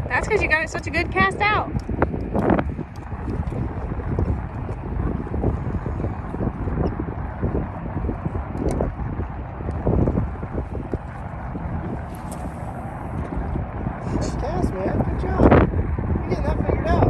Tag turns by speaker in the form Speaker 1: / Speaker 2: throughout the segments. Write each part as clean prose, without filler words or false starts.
Speaker 1: That's because you got it such a good cast out.
Speaker 2: Nice cast, man. Good job. You're getting that figured out.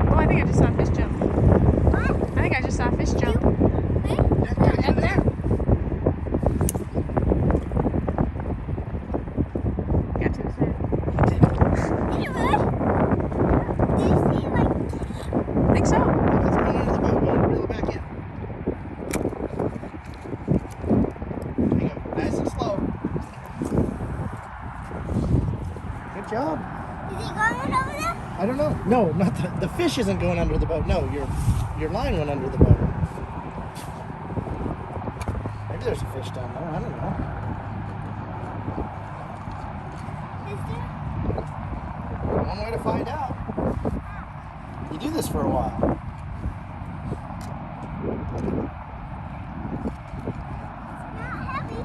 Speaker 1: Oh, I think I just saw a fish jump. I think I just saw a fish jump. Up there. Got to his head. I think so.
Speaker 2: Let's bring it into the boat. Reel it back in. There you go. Nice and slow. Good job.
Speaker 3: Is he going over there?
Speaker 2: I don't know. No, not the fish isn't going under the boat. No, your line went under the boat. Maybe there's a fish down there. I don't know.
Speaker 3: Is there?
Speaker 2: One way to find out. You do this for a while.
Speaker 3: Not heavy.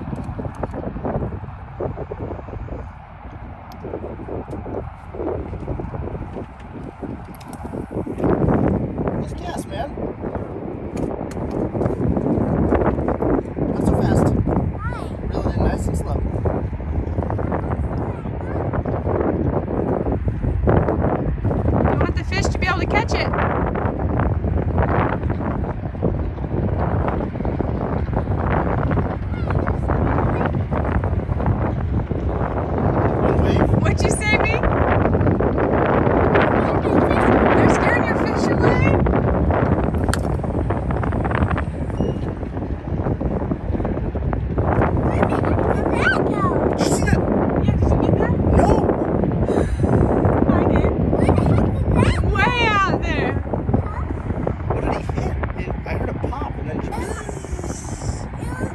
Speaker 2: Let's guess, man. Not so fast.
Speaker 3: Why?
Speaker 2: Reel it in nice and slow.
Speaker 1: You want the fish to be able to catch it.
Speaker 2: One wave.
Speaker 1: What'd you say, B? They're scaring your fish away.
Speaker 3: Where did that go?
Speaker 2: Did you see that?
Speaker 1: Yeah, did you get that?
Speaker 2: No.
Speaker 1: I did.
Speaker 3: Where the heck did that
Speaker 1: Way out there.
Speaker 2: What did he hit? I heard a pop and then.
Speaker 3: It was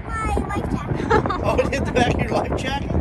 Speaker 3: my life jacket.
Speaker 2: Oh, it hit the back of your life jacket?